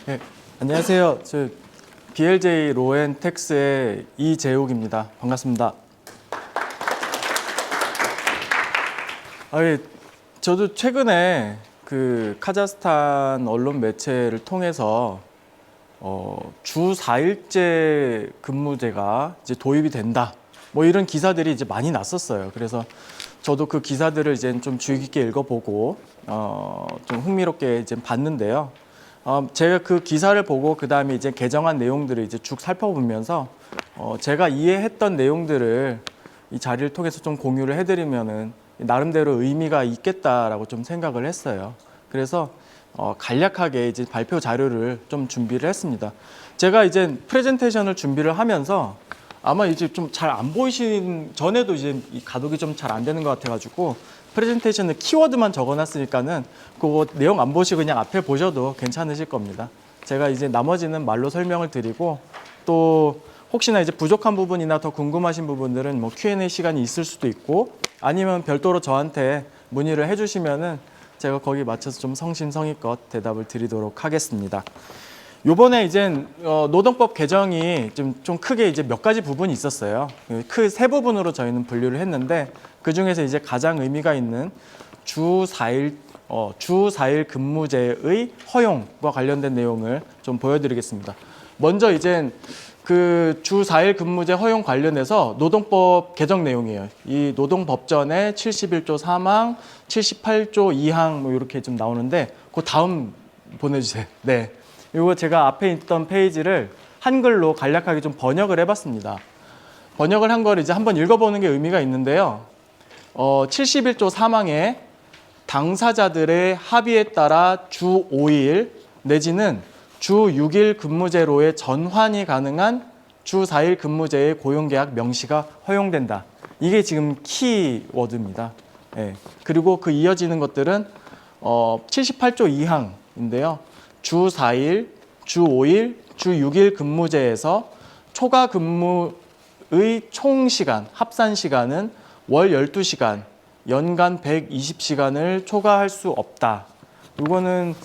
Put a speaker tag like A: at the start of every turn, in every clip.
A: 네, 안녕하세요. 저 BLJ 로앤텍스의 이재욱입니다. 반갑습니다. 저도 최근에 그 카자흐스탄 언론 매체를 통해서 주 4일제 근무제가 이제 도입이 된다. 뭐 이런 기사들이 이제 많이 났었어요. 그래서 저도 그 기사들을 이제 좀 주의 깊게 읽어보고 좀 흥미롭게 이제 봤는데요. 제가 그 기사를 보고 그 다음에 이제 개정한 내용들을 이제 쭉 살펴보면서 제가 이해했던 내용들을 이 자리를 통해서 좀 공유를 해드리면은 나름대로 의미가 있겠다라고 좀 생각을 했어요. 그래서 간략하게 이제 발표 자료를 좀 준비를 했습니다. 제가 이제 프레젠테이션을 준비를 하면서 아마 이제 좀 잘 안 보이신 전에도 이제 이 가독이 좀 잘 안 되는 것 같아가지고 프레젠테이션에 키워드만 적어놨으니까는 그거 내용 안 보시고 그냥 앞에 보셔도 괜찮으실 겁니다. 제가 이제 나머지는 말로 설명을 드리고 또 혹시나 이제 부족한 부분이나 더 궁금하신 부분들은 뭐 Q&A 시간이 있을 수도 있고 아니면 별도로 저한테 문의를 해주시면은 제가 거기에 맞춰서 좀 성심성의껏 대답을 드리도록 하겠습니다. 요번에 이제 노동법 개정이 좀 크게 이제 몇 가지 부분이 있었어요. 크 세 부분으로 저희는 분류를 했는데 그 중에서 이제 가장 의미가 있는 주 4일 근무제의 허용과 관련된 내용을 좀 보여드리겠습니다. 먼저 이제 그 주 4일 근무제 허용 관련해서 노동법 개정 내용이에요. 이 노동법전에 71조 3항, 78조 2항 뭐 이렇게 좀 나오는데 그 다음 보내주세요. 네. 이거 제가 앞에 있던 페이지를 한글로 간략하게 좀 번역을 해봤습니다. 번역을 한 걸 이제 한번 읽어보는 게 의미가 있는데요. 71조 3항에 당사자들의 합의에 따라 주 5일 내지는 주 6일 근무제로의 전환이 가능한 주 4일 근무제의 고용계약 명시가 허용된다. 이게 지금 키워드입니다. 네. 그리고 그 이어지는 것들은 78조 2항인데요. 주 4일, 주 5일, 주 6일 근무제에서 초과 근무의 총 시간, 합산 시간은 월 12시간, 연간 120시간을 초과할 수 없다. 이거는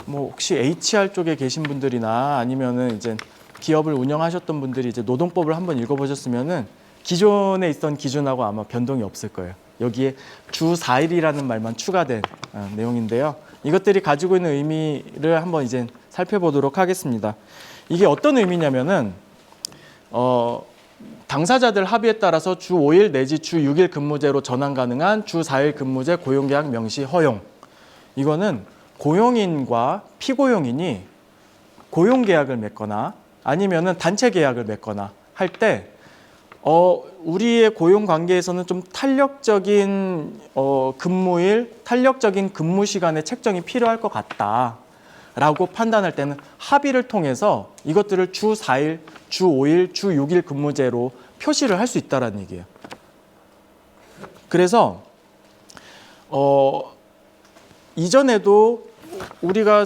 A: 뭐 혹시 HR 쪽에 계신 분들이나 아니면은 이제 기업을 운영하셨던 분들이 이제 노동법을 한번 읽어보셨으면은 기존에 있던 기준하고 아마 변동이 없을 거예요. 여기에 주 4일이라는 말만 추가된 내용인데요. 이것들이 가지고 있는 의미를 한번 이제 살펴보도록 하겠습니다. 이게 어떤 의미냐면은 당사자들 합의에 따라서 주 5일 내지 주 6일 근무제로 전환 가능한 주 4일 근무제 고용계약 명시 허용. 이거는 고용인과 피고용인이 고용계약을 맺거나 아니면은 단체 계약을 맺거나 할 때 우리의 고용 관계에서는 좀 탄력적인 근무일, 탄력적인 근무 시간의 책정이 필요할 것 같다라고 판단할 때는 합의를 통해서 이것들을 주 4일, 주 5일, 주 6일 근무제로 표시를 할 수 있다는 얘기예요. 그래서 이전에도 우리가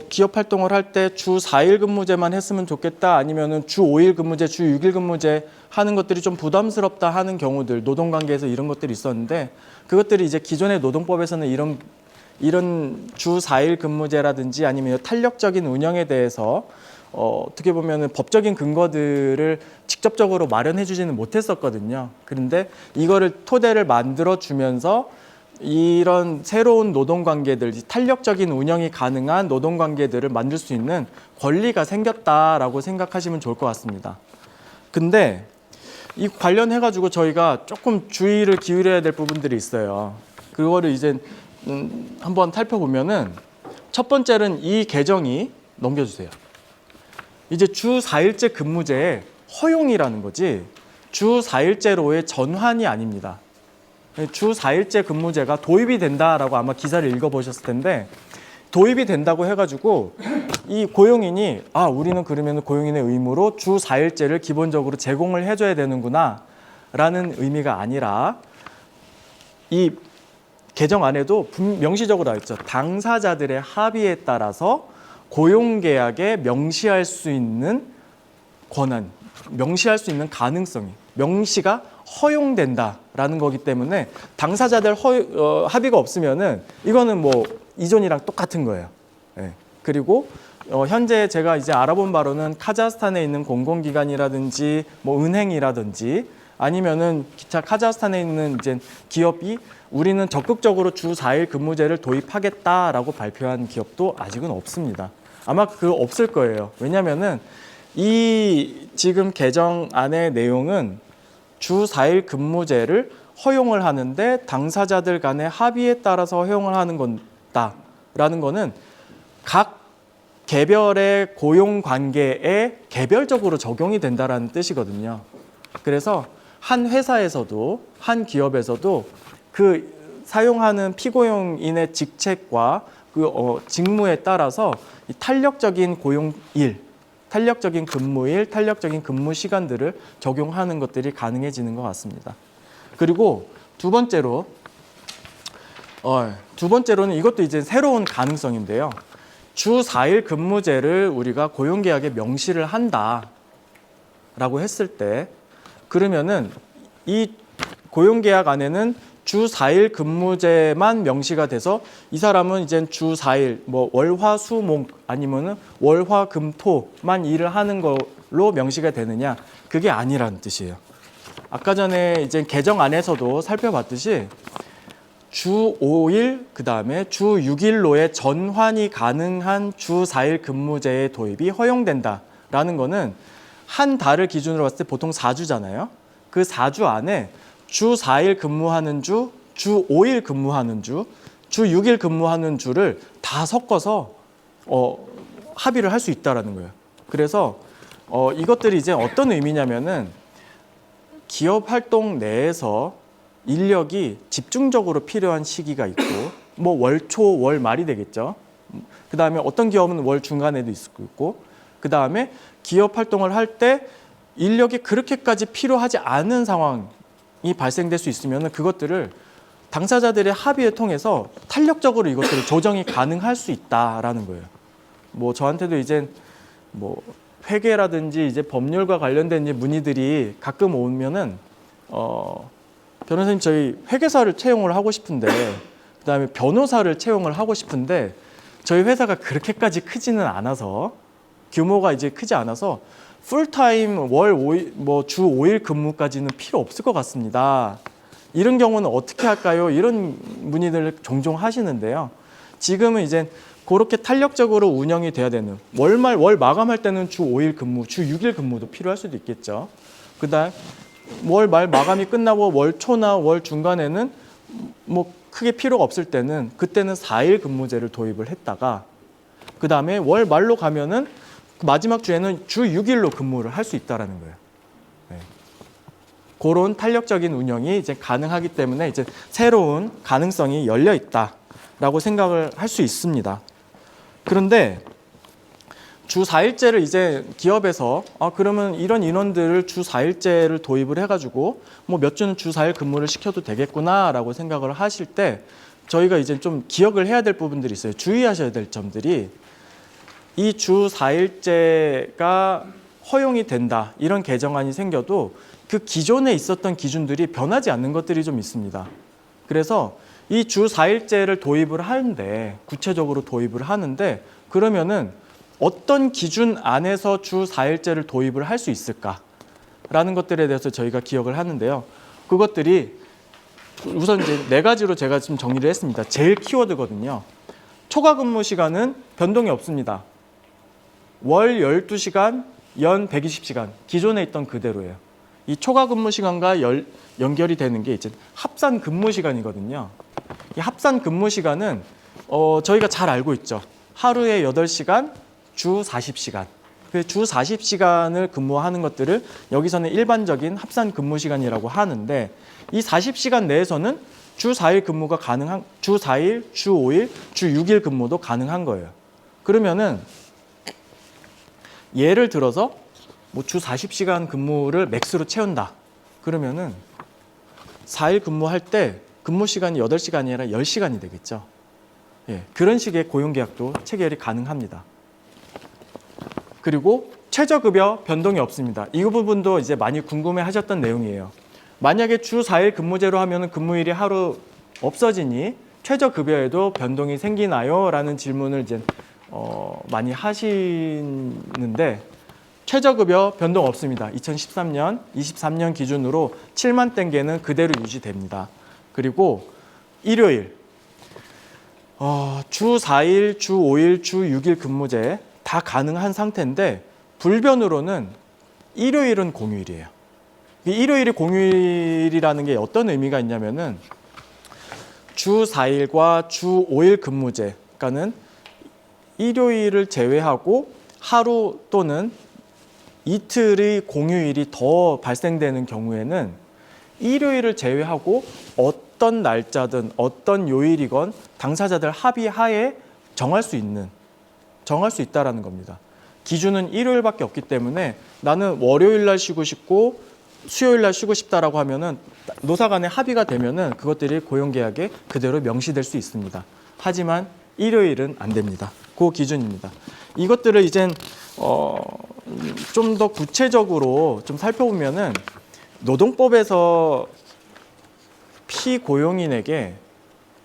A: 기업 활동을 할 때 주 4일 근무제만 했으면 좋겠다 아니면은 주 5일 근무제, 주 6일 근무제 하는 것들이 좀 부담스럽다 하는 경우들, 노동관계에서 이런 것들이 있었는데 그것들이 이제 기존의 노동법에서는 이런 주 4일 근무제라든지 아니면 탄력적인 운영에 대해서 어떻게 보면은 법적인 근거들을 직접적으로 마련해 주지는 못했었거든요. 그런데 이거를 토대를 만들어 주면서 이런 새로운 노동관계들, 탄력적인 운영이 가능한 노동관계들을 만들 수 있는 권리가 생겼다라고 생각하시면 좋을 것 같습니다. 근데 이 관련해가지고 저희가 조금 주의를 기울여야 될 부분들이 있어요. 그거를 이제 한번 살펴보면은 첫 번째는 이 개정이 넘겨주세요. 이제 주 4일제 근무제의 허용이라는 거지 주 4일제로의 전환이 아닙니다. 주 4일제 근무제가 도입이 된다라고 아마 기사를 읽어보셨을 텐데 도입이 된다고 해가지고 이 고용인이 우리는 그러면 고용인의 의무로 주 4일제를 기본적으로 제공을 해줘야 되는구나 라는 의미가 아니라 이 개정 안에도 명시적으로 나와 있죠. 당사자들의 합의에 따라서 고용계약에 명시할 수 있는 권한, 명시할 수 있는 가능성이 명시가 허용된다라는 거기 때문에 당사자들 합의가 없으면은 이거는 뭐 이전이랑 똑같은 거예요. 예. 그리고 현재 제가 이제 알아본 바로는 카자흐스탄에 있는 공공기관이라든지 뭐 은행이라든지 아니면은 기타 카자흐스탄에 있는 이제 기업이 우리는 적극적으로 주 4일 근무제를 도입하겠다라고 발표한 기업도 아직은 없습니다. 아마 없을 거예요. 왜냐면은 이 지금 개정안의 내용은 주 4일 근무제를 허용을 하는데 당사자들 간의 합의에 따라서 허용을 하는 건다라는 거는 각 개별의 고용 관계에 개별적으로 적용이 된다라는 뜻이거든요. 그래서 한 회사에서도 한 기업에서도 그 사용하는 피고용인의 직책과 직무에 따라서 이 탄력적인 고용일, 탄력적인 근무일, 탄력적인 근무 시간들을 적용하는 것들이 가능해지는 것 같습니다. 그리고 두 번째로는 이것도 이제 새로운 가능성인데요. 주 4일 근무제를 우리가 고용계약에 명시를 한다라고 했을 때 그러면은 이 고용계약 안에는 주 4일 근무제만 명시가 돼서 이 사람은 이제 주 4일 뭐 월화수목 아니면은 월화금토만 일을 하는 걸로 명시가 되느냐? 그게 아니라는 뜻이에요. 아까 전에 이제 개정 안에서도 살펴봤듯이 주 5일 그다음에 주 6일로의 전환이 가능한 주 4일 근무제의 도입이 허용된다라는 거는 한 달을 기준으로 봤을 때 보통 4주잖아요. 그 4주 안에 주 4일 근무하는 주, 주 5일 근무하는 주, 주 6일 근무하는 주를 다 섞어서 합의를 할 수 있다라는 거예요. 그래서 이것들이 이제 어떤 의미냐면은 기업 활동 내에서 인력이 집중적으로 필요한 시기가 있고 뭐 월초, 월말이 되겠죠. 그다음에 어떤 기업은 월 중간에도 있고 그다음에 기업 활동을 할 때 인력이 그렇게까지 필요하지 않은 상황이 발생될 수 있으면 그것들을 당사자들의 합의를 통해서 탄력적으로 이것들을 조정이 가능할 수 있다라는 거예요. 뭐 저한테도 이제 뭐 회계라든지 이제 법률과 관련된 이제 문의들이 가끔 오면은 변호사님 저희 회계사를 채용을 하고 싶은데 그다음에 변호사를 채용을 하고 싶은데 저희 회사가 그렇게까지 크지는 않아서 규모가 이제 크지 않아서 풀타임 월 5일 뭐 주 5일 근무까지는 필요 없을 것 같습니다. 이런 경우는 어떻게 할까요? 이런 문의들을 종종 하시는데요. 지금은 이제 그렇게 탄력적으로 운영이 돼야 되는 월 마감할 때는 주 5일 근무, 주 6일 근무도 필요할 수도 있겠죠. 그다음 월 말 마감이 끝나고 월 초나 월 중간에는 뭐 크게 필요가 없을 때는 그때는 4일 근무제를 도입을 했다가 그다음에 월 말로 가면은 마지막 주에는 주 6일로 근무를 할 수 있다라는 거예요. 네. 그런 탄력적인 운영이 이제 가능하기 때문에 이제 새로운 가능성이 열려 있다라고 생각을 할 수 있습니다. 그런데 주 4일제를 이제 기업에서 그러면 이런 인원들을 주 4일제를 도입을 해가지고 뭐 몇 주는 주 4일 근무를 시켜도 되겠구나라고 생각을 하실 때 저희가 이제 좀 기억을 해야 될 부분들이 있어요. 주의하셔야 될 점들이 이 주 4일제가 허용이 된다 이런 개정안이 생겨도 그 기존에 있었던 기준들이 변하지 않는 것들이 좀 있습니다. 그래서 이 주 4일제를 도입을 하는데 구체적으로 도입을 하는데 그러면은 어떤 기준 안에서 주 4일제를 도입을 할 수 있을까라는 것들에 대해서 저희가 기억을 하는데요. 그것들이 우선 이제 4가지로 제가 지금 정리를 했습니다. 제일 키워드거든요. 초과 근무 시간은 변동이 없습니다. 월 12시간, 연 120시간 기존에 있던 그대로예요. 이 초과 근무 시간과 연결이 되는 게 이제 합산 근무 시간이거든요. 이 합산 근무 시간은 저희가 잘 알고 있죠. 하루에 8시간, 주 40시간. 그 주 40시간을 근무하는 것들을 여기서는 일반적인 합산 근무 시간이라고 하는데 이 40시간 내에서는 주 4일 근무가 가능한 주 4일, 주 5일, 주 6일 근무도 가능한 거예요. 그러면은 예를 들어서 뭐 주 40시간 근무를 맥스로 채운다. 그러면은 4일 근무할 때 근무 시간이 8시간이 아니라 10시간이 되겠죠. 예, 그런 식의 고용계약도 체결이 가능합니다. 그리고 최저급여 변동이 없습니다. 이 부분도 이제 많이 궁금해 하셨던 내용이에요. 만약에 주 4일 근무제로 하면 근무일이 하루 없어지니 최저급여에도 변동이 생기나요? 라는 질문을 이제 많이 하시는데 최저급여 변동 없습니다. 2013년, 23년 기준으로 7만 땡게는 그대로 유지됩니다. 그리고 일요일, 주 4일, 주 5일, 주 6일 근무제 다 가능한 상태인데 불변으로는 일요일은 공휴일이에요. 이 일요일이 공휴일이라는 게 어떤 의미가 있냐면은 주 4일과 주 5일 근무제, 그러니까는 일요일을 제외하고 하루 또는 이틀의 공휴일이 더 발생되는 경우에는 일요일을 제외하고 어떤 날짜든 어떤 요일이건 당사자들 합의하에 정할 수 있다라는 겁니다. 기준은 일요일밖에 없기 때문에 나는 월요일 날 쉬고 싶고 수요일 날 쉬고 싶다라고 하면은 노사 간에 합의가 되면은 그것들이 고용계약에 그대로 명시될 수 있습니다. 하지만 일요일은 안 됩니다. 그 기준입니다. 이것들을 이젠 좀 더 구체적으로 좀 살펴보면은 노동법에서 피고용인에게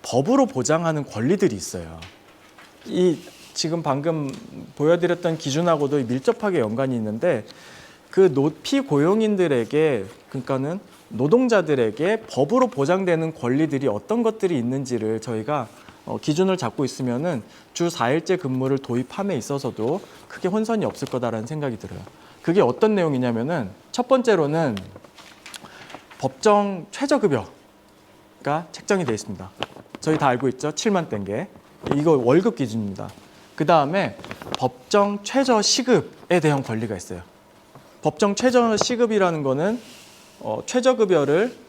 A: 법으로 보장하는 권리들이 있어요. 이 지금 방금 보여드렸던 기준하고도 밀접하게 연관이 있는데 그 피고용인들에게 그러니까는 노동자들에게 법으로 보장되는 권리들이 어떤 것들이 있는지를 저희가 기준을 잡고 있으면은 주 4일제 근무를 도입함에 있어서도 크게 혼선이 없을 거다라는 생각이 들어요. 그게 어떤 내용이냐면은 첫 번째로는 법정 최저급여가 책정이 되어 있습니다. 저희 다 알고 있죠? 7만 땡게. 이거 월급 기준입니다. 그 다음에 법정 최저 시급에 대한 권리가 있어요. 법정 최저 시급이라는 거는 최저급여를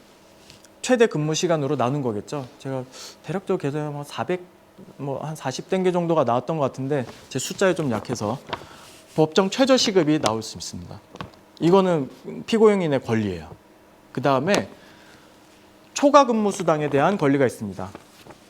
A: 최대 근무 시간으로 나눈 거겠죠. 제가 대략적으로 계산하면 400한 40땡게 정도가 나왔던 것 같은데 제 숫자에 좀 약해서 법정 최저 시급이 나올 수 있습니다. 이거는 피고용인의 권리예요. 그 다음에 초과 근무 수당에 대한 권리가 있습니다.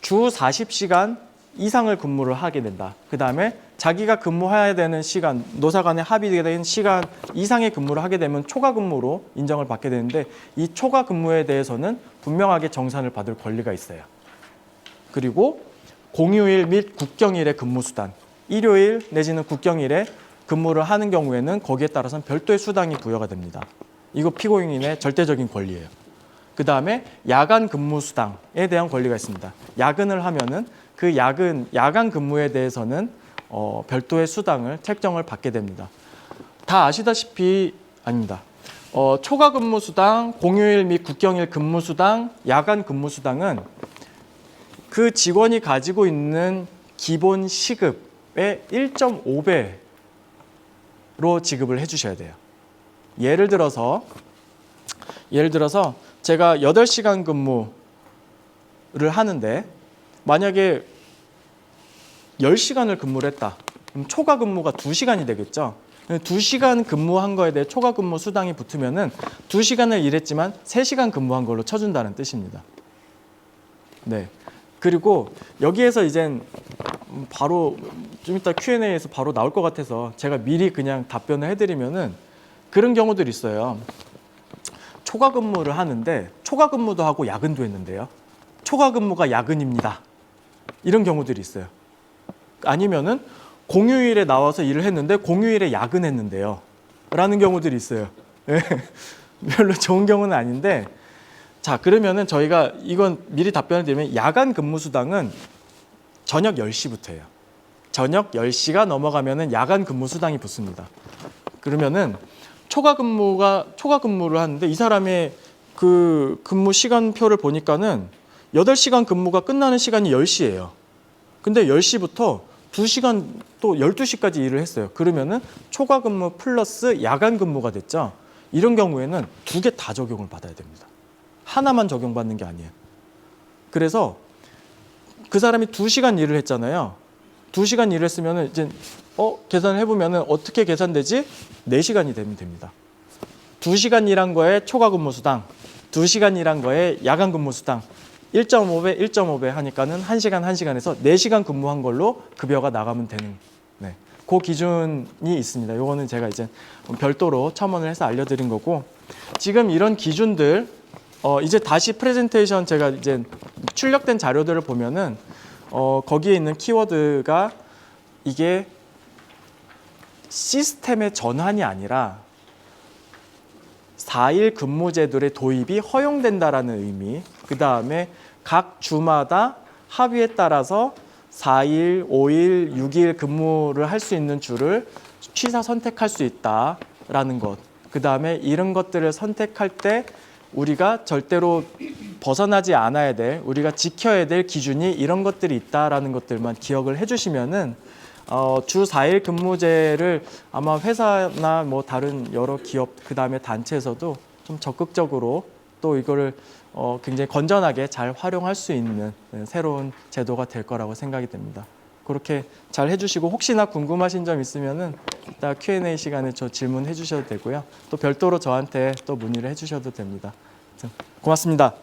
A: 주 40시간 이상을 근무를 하게 된다. 그 다음에 자기가 근무해야 되는 시간, 노사 간에 합의된 시간 이상의 근무를 하게 되면 초과 근무로 인정을 받게 되는데 이 초과 근무에 대해서는 분명하게 정산을 받을 권리가 있어요. 그리고 공휴일 및 국경일의 근무 수당, 일요일 내지는 국경일에 근무를 하는 경우에는 거기에 따라서는 별도의 수당이 부여가 됩니다. 이거 피고용인의 절대적인 권리예요. 그 다음에 야간 근무 수당에 대한 권리가 있습니다. 야근을 하면은 그 야간 근무에 대해서는 별도의 수당을 책정을 받게 됩니다. 다 아시다시피 아닙니다. 초과 근무 수당, 공휴일 및 국경일 근무 수당, 야간 근무 수당은 그 직원이 가지고 있는 기본 시급의 1.5배로 지급을 해주셔야 돼요. 예를 들어서 제가 8시간 근무를 하는데 만약에 10시간을 근무를 했다. 그럼 초과 근무가 2시간이 되겠죠. 2시간 근무한 거에 대해 초과 근무 수당이 붙으면은 2시간을 일했지만 3시간 근무한 걸로 쳐준다는 뜻입니다. 네. 그리고 여기에서 이젠 바로 좀 이따 Q&A에서 바로 나올 것 같아서 제가 미리 그냥 답변을 해드리면은 그런 경우들이 있어요. 초과 근무를 하는데 초과 근무도 하고 야근도 했는데요. 초과 근무가 야근입니다. 이런 경우들이 있어요. 아니면은 공휴일에 나와서 일을 했는데 공휴일에 야근했는데요. 라는 경우들이 있어요. 네. 별로 좋은 경우는 아닌데 자 그러면은 저희가 이건 미리 답변을 드리면 야간 근무 수당은 저녁 10시부터예요. 저녁 10시가 넘어가면은 야간 근무 수당이 붙습니다. 그러면은 초과 근무를 하는데 이 사람의 그 근무 시간표를 보니까는 8시간 근무가 끝나는 시간이 10시예요. 근데 10시부터 2시간 또 12시까지 일을 했어요. 그러면은 초과 근무 플러스 야간 근무가 됐죠. 이런 경우에는 2개 다 적용을 받아야 됩니다. 하나만 적용받는 게 아니에요. 그래서 그 사람이 2시간 일을 했잖아요. 2시간 일을 했으면은 이제 계산을 해보면은 어떻게 계산되지? 4시간이 되면 됩니다. 2시간 일한 거에 초과 근무 수당, 2시간 일한 거에 야간 근무 수당, 1.5배 하니까는 1시간에서 4시간 근무한 걸로 급여가 나가면 되는 그 기준이 있습니다. 요거는 제가 이제 별도로 첨언을 해서 알려드린 거고, 지금 이런 기준들 이제 다시 프레젠테이션 제가 이제 출력된 자료들을 보면은 거기에 있는 키워드가 이게 시스템의 전환이 아니라 4일 근무제도의 도입이 허용된다라는 의미, 그 다음에 각 주마다 합의에 따라서 4일, 5일, 6일 근무를 할 수 있는 주를 취사 선택할 수 있다라는 것, 그 다음에 이런 것들을 선택할 때 우리가 절대로 벗어나지 않아야 될, 우리가 지켜야 될 기준이 이런 것들이 있다라는 것들만 기억을 해주시면은 주 4일 근무제를 아마 회사나 뭐 다른 여러 기업, 그 다음에 단체에서도 좀 적극적으로 또 이거를 굉장히 건전하게 잘 활용할 수 있는 새로운 제도가 될 거라고 생각이 됩니다. 그렇게 잘 해주시고, 혹시나 궁금하신 점 있으면은 이따 Q&A 시간에 저 질문해 주셔도 되고요. 또 별도로 저한테 또 문의를 해 주셔도 됩니다. 고맙습니다.